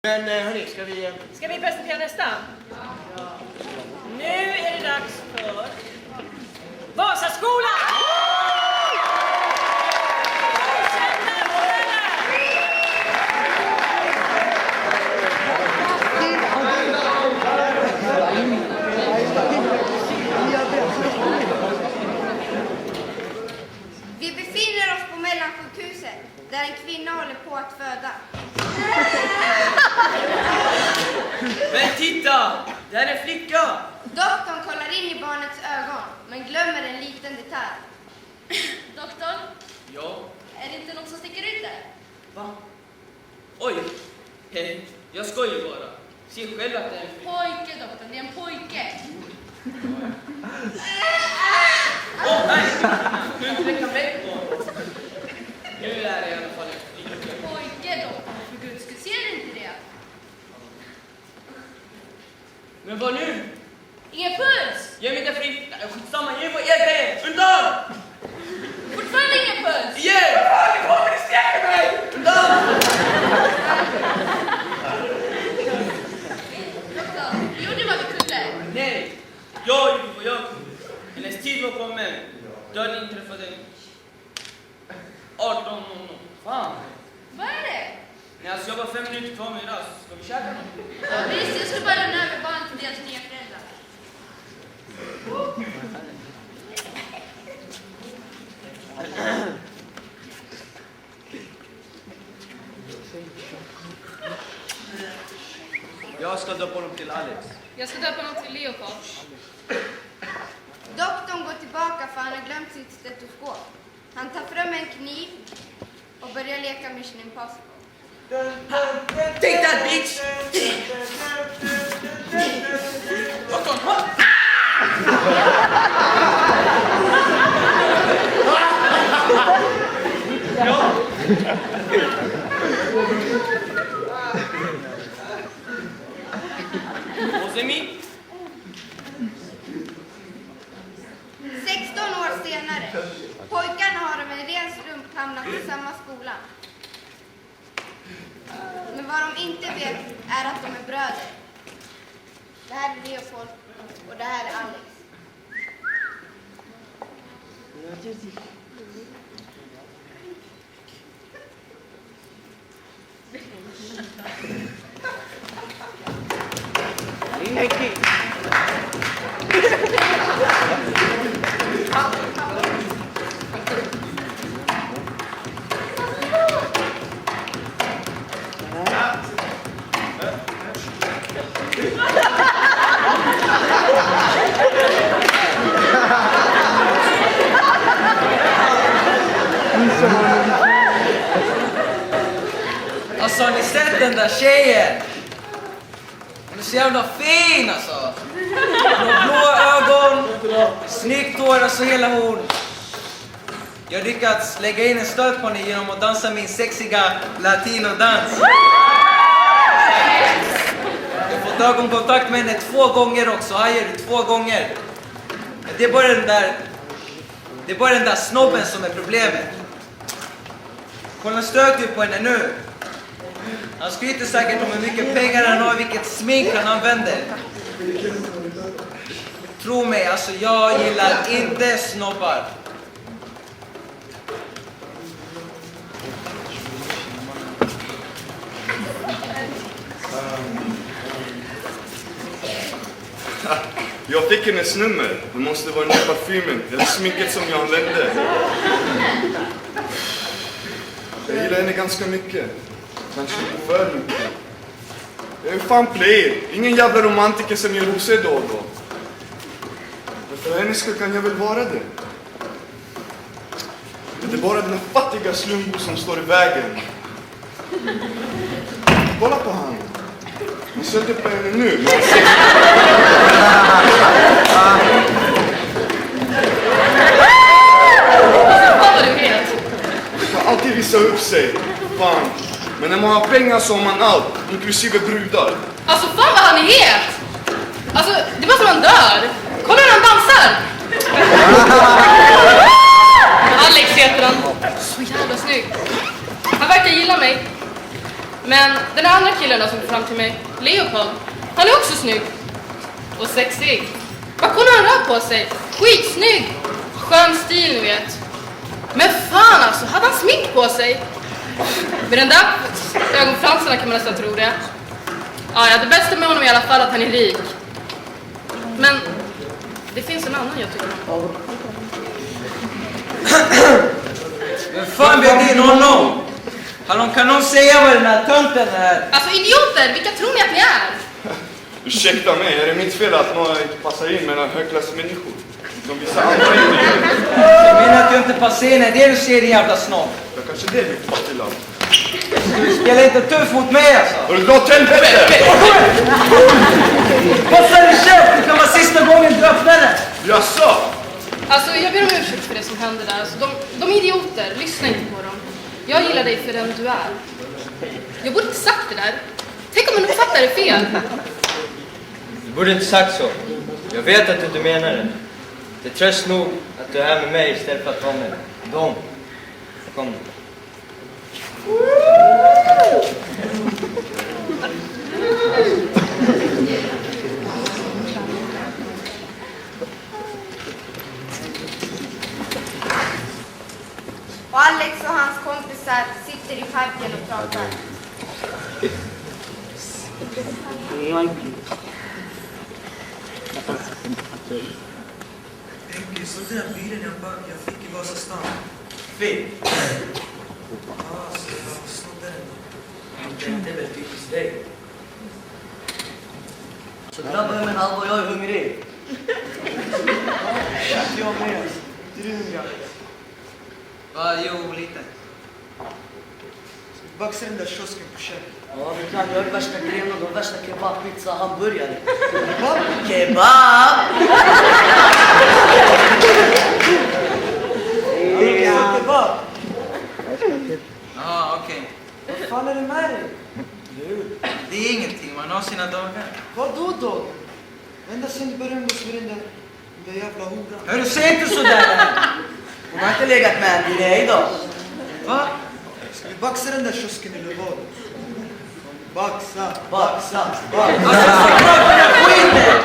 Men hörni, Ska vi presentera nästa? Ja. Nu är det dags för Vasaskolan! Vi befinner oss på mellansjukhuset där en kvinna håller på att föda. Men titta! Det här är en flicka! Doktorn kollar in i barnets ögon men glömmer en liten detalj. Doktorn, Ja? är det inte någon som sticker ut där? Va? Oj! Jag skojar bara. Se själv att det är en flicka. Pojke, doktorn, det är en pojke. Åh, nej! Du inte räcka bläck på honom. Nu är det i alla fall en flicka. Pojke, doktorn, för guds skull, ser du inte det? Men vad nu? Ingen puls! Ge mig inte fri... Skitsamma, ge mig vad jag grejer! Undan! Fortfarande ingen puls! Igen! Fan, det kommer att skräcka mig! Undan! Doktorn, vi gjorde vad vi kunde. Nej! Jag gjorde vad jag kunde. Hennes tid var kommen. Döden inträffade 18:00. Fan! Vad är det? Nej, alltså jag var 5 minuter kvar med rast. Ska vi käka något? Ja, visst, jag skulle bara lämna över barn till deras nya föräldrar. Jag ska döpa honom till Alex. Jag ska döpa någon till Leopold. Doktorn går tillbaka för han har glömt sitt stetoskop. Han tar fram en kniv och börjar leka Mission Impossible. Take that, bitch! Doktorn, ha! Ja. Och sen min. 16 år senare. Pojkarna har med en ren slump hamnat i samma skola. Men vad de inte vet är att de är bröder. Det här är Leopold och det här är Alex. Alltså har ni sett den där tjejen? Hon är så jävla fin alltså. Hon har blå ögon, snyggt hår, alltså hela hon. Jag har lyckats lägga in en stöt på henne genom att dansa min sexiga latinodans. Jag har fått ögonkontakt med henne 2 gånger också, hajar du 2 gånger. Det är bara den där snobben som är problemet. Kolla stöter på henne nu. Han skryter säkert om hur mycket pengar han har, vilket smink han använder. Tro mig, alltså jag gillar inte snobbar. Jag fick hennes nummer. Det måste vara den där parfymen eller sminket som jag använde. Jag gillar henne ganska mycket. Kanske inte för mycket. Jag är fan player. Ingen jävla romantiker som gör rosor då och då. Men för hennes skull kan jag väl vara det. Det är bara den här fattiga slumbo som står i vägen. Kolla på han. Han söker på henne nu. Men han ser... Han kan alltid visa upp sig. Fan. Men när man har pengar så har man allt, inklusive brudar. Alltså fan vad han är het! Alltså, det var som han dör. Kolla hur han dansar! Alex heter han. Så jävla snygg. Han verkar gilla mig. Men den andra killen då som kom fram till mig, Leopold, han är också snygg. Och sexig. Vad kunde han röra på sig? Skitsnygg. Skön stil, ni vet. Men fan alltså, hade han smink på sig? Med den där ögonfransarna kan man nästan tro det. Ja, det bästa med honom är i alla fall att han är rik. Men det finns en annan jag tycker om. Men fan bjöd in honom? Hallå, kan någon säga vad den här tönten är? Alltså idioter, vilka tror ni att ni är? Ursäkta mig, är det mitt fel att några inte passar in mellan högklassmänniskor? Som vissa andra inte gör. Jag menar att du inte passar in, det du ser din jävla snopp. Jag kanske det är mitt fattigland. Du spelar inte tuff mot mig alltså. Har du dragit helvete? Passa dig själv, det kan vara sista gången du öppnar den. Jaså? Alltså jag ber om ursäkt för det som hände där. Alltså, de är idioter, lyssna inte på dem. Jag gillar dig för den du är. Jag borde inte sagt det där. Tänk om man uppfattar det fel. Du borde inte sagt så. Jag vet att du inte menar det. Det är tröst nog att du är här med mig istället för att vara med dem. Kom. Och Alex och hans kompisar sitter i parken och pratar. Henke, så den bilen jag fick i Vasastan. Fel. Ja, så jag snodde den. Det är väl typiskt dig. Så grabbar jag menar allvar, jag är hungrig. Jag med. Är du hungrig? Va, jo, lite. Baxa den där kiosken på köpet. Ja, vi kan. Jag har värsta grejen och de värsta kebab, pizza, hamburgare. Kebab! Kebab? Ja, okej. Vad fan är det med dig? Det är ingenting, man har sina dagar. Vadå dagar? Ända sen du började umgås med den där jävla horan. Hörru, säg inte sådär! Hon har inte legat med en dig då. Va? Ska vi baxa den där kiosken eller vad? Baxa. Baxa. Skiten!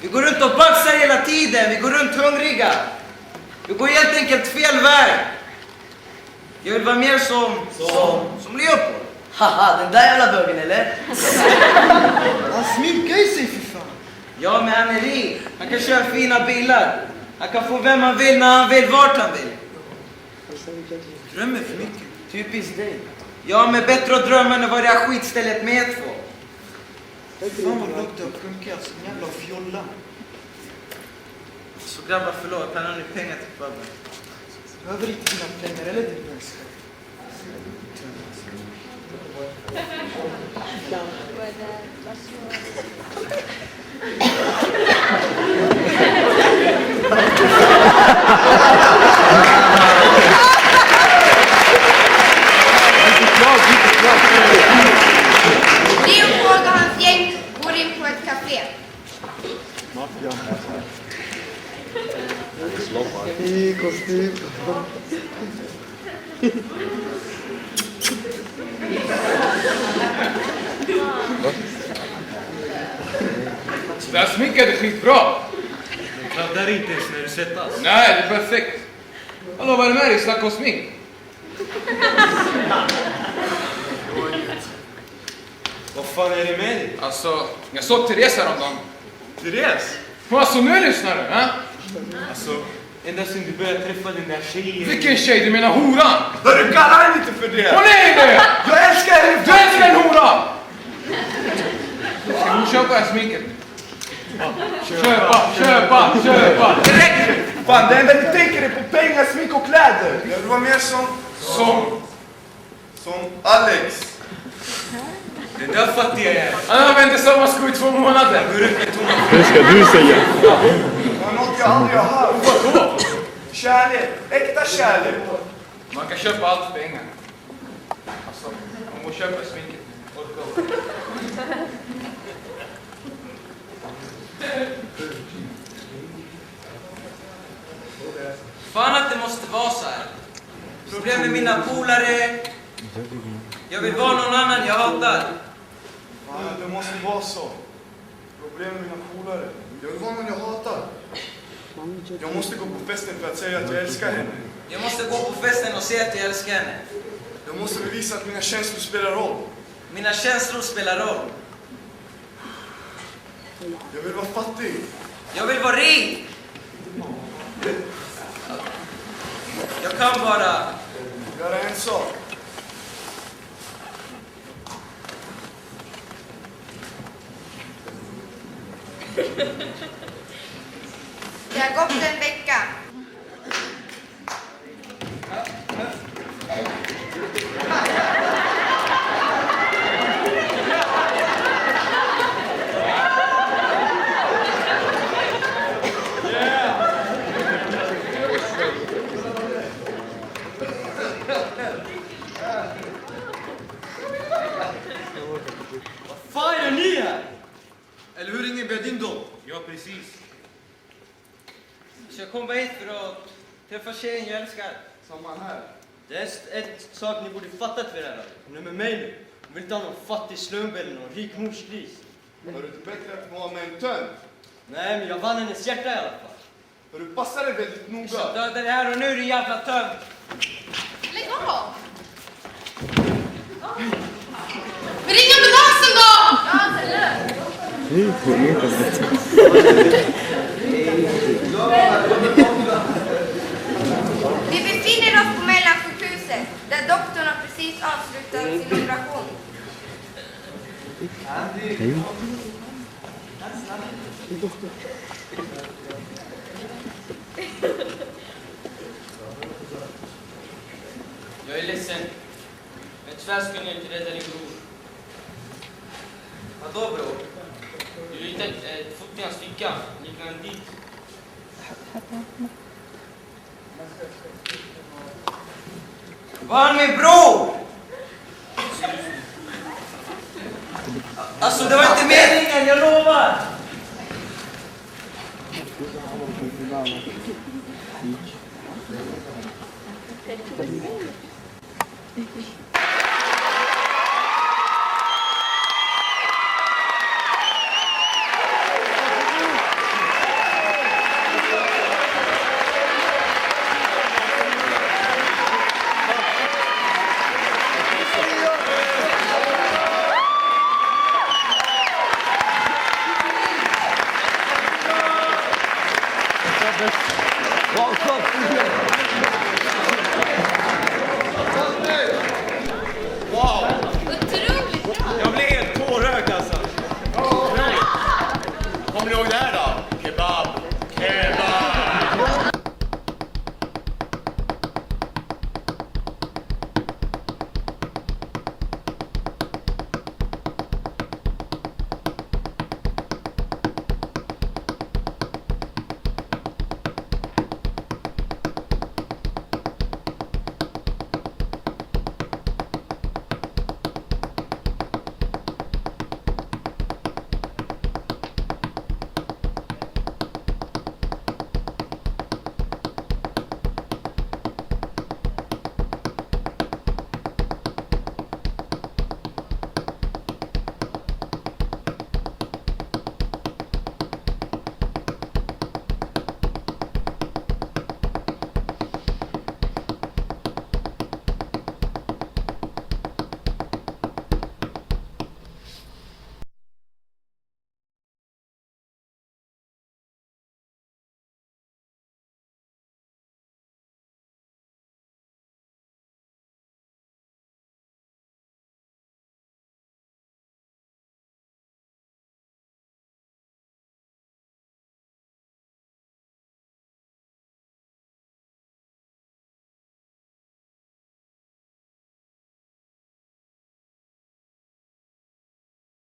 Vi går runt och baxar hela tiden. Vi går runt hungriga. Vi går helt enkelt fel väg. Jag vill vara mer som Leopold. Haha, den där jävla bögen eller? Han sminkar ju sig för fan. Ja, men han är rik. Han kan köra fina bilar. Han kan få vem han vill, när han vill, vart han vill. Drömmer för mycket. Typiskt dig. Ja, men bättre att drömma än att vara det här skitstället med två. Fan vad luktar och punkar som jävla fjolla. Så grabbar, förlåt. Han har ni pengar till babben. Behöver inte dina pengar eller din vänskap. Leopold och hans gäng går in på ett café. I kostym. Det här sminket är skitbra. Den kladdar inte ens när du svettas. Nej, det är perfekt. Hallå, vad är det med dig? Snacka om smink. Vad fan är det med dig? Alltså, jag såg Therese häromdagen. Therese? Alltså, nu lyssnar du, ha? Alltså, ända sen du började träffa den där tjejen. Vilken tjej? Du menar horan? Hörru, kalla henne inte för det! Hon är det! Jag älskar henne! Du älskar en hora! Ska hon köpa det här sminket? Köpa! Direkt! Fan, det enda du tänker är på pengar, smink och kläder. Jag vill vara mer som Alex. Det där fattar jag. Han har vänt i samma sko i 2 månader. Det ska du säga. Det var något jag aldrig har hört. Vadå? Kärlek, äkta kärlek. Man kan köpa allt för pengar. Alltså, om hon köper sminket. Orkar. Fan att det måste vara så här. Problem med mina polare. Jag vill vara någon annan jag hatar. Fan, det måste vara så. Problem med mina polare. Jag vill vara någon jag hatar. Jag måste gå på festen för att säga att jag älskar henne. Jag måste gå på festen och säga att jag älskar henne. Jag måste bevisa att mina känslor spelar roll. Mina känslor spelar roll. Jag vill vara fattig. Jag vill vara rik. Jag kan bara... Göra en sak. Det har gått en vecka. Vad fan är ni här? Eller hur, ingen bjöd in dem? Ja, precis. Så jag kom bara hit för att träffa tjejen jag älskar. Samma här. Det är en sak ni borde fattat för det här. Hon är med mig nu. Hon vill inte ha någon fattig slump eller någon rik morsgris. Har du inte bättre att vara med en tönt? Nej, men jag vann hennes hjärta i alla fall. För du passar dig väldigt Så noga. döda det här och nu är du jävla tönt. Lägg av! Men ring ambulansen då! Vi befinner oss på Mellansjukhuset där doktorn har precis avslutat sin operation. Jag är ledsen. Men tyvärr skulle jag inte rädda din bror. Vadå bror? Du hittade ett foto i hans ficka. Gick han dit? Var han min bror? Alltså det var inte meningen, jag lovar!